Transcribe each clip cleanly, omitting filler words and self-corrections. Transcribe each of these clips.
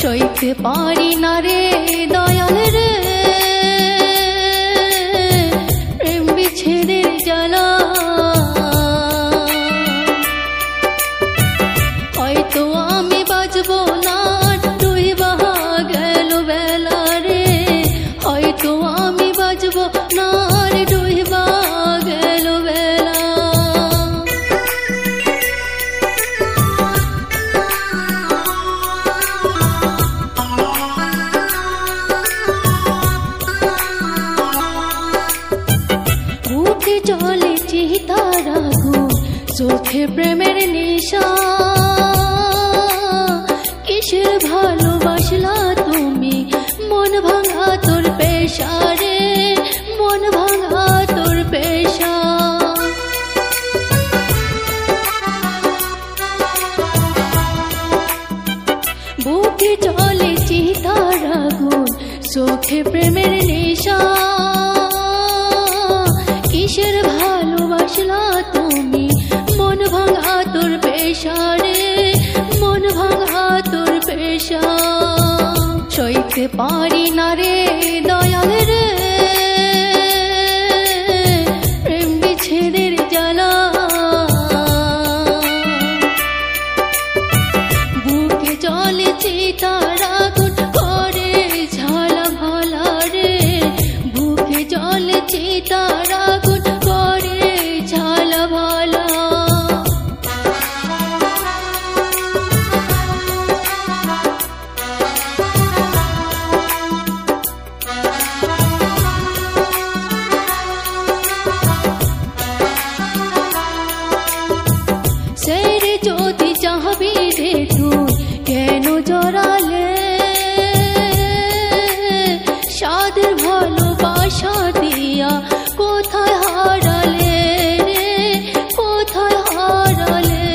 সইতে পারি না রে দয়াল রে প্রেম বিচ্ছেদের জ্বালা। হয়তো আমি বাঁচবো না, ডুইবা গেল বেলা রে। হয়তো আমি বাঁচবো না, ডুইবা গেল বেলা। বুকে চলে চিতার আগুন, চোখে প্রেমের নেশা। কিসের ভালোবাসলা তুমি, মন ভাঙা তোর পেশা রে, মন ভাঙা তোর পেশা। বুকে চলে চিতার আগুন, চোখে প্রেমের নেশা। কিসের ভালোবাসলা তুমি, মন ভাঙা তোর পেশা রে, মন ভাঙা তোর পেশা। সইতে পারি না রে দয়াল রে প্রেম বিচ্ছেদের জ্বালা। বুকে চলে চিতার আগুন, করে ঝালা ভালা রে। বুকে চলে চিতার আগুন, করে ঝালা ভালা। সেরে যদি চাহবি রে তুই কেন জড়ালে, সাদের ভালোবাসা দিয়া কোথায় হারালে রে, কোথায় হারালে।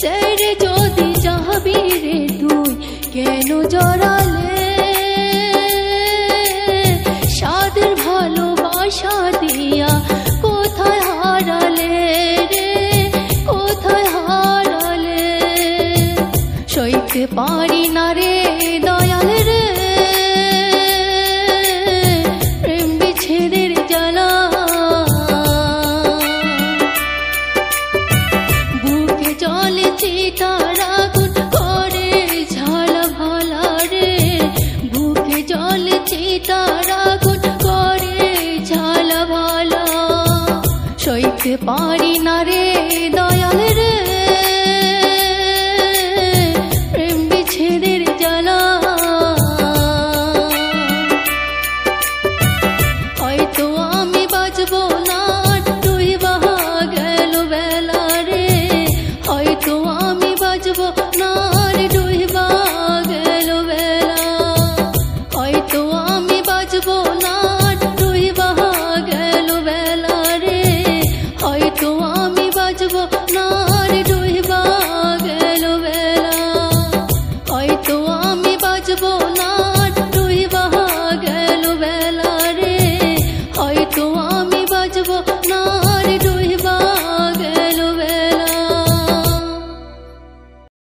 সেরে যদি চাহবি রে তুই কেন জড়ালে, সাদের ভালোবাসা দিয়া কোথায় হারালে রে, কোথায় হারালে। সইতে পারি না রে দয়াল রে প্রেম বিচ্ছেদের জ্বালা। বুকে চলে চিতার আগুন, করে ঝালা ভালা রে। বুকে চলে চিতার আগুন, করে ঝালা ভালা। সইতে পারি না রে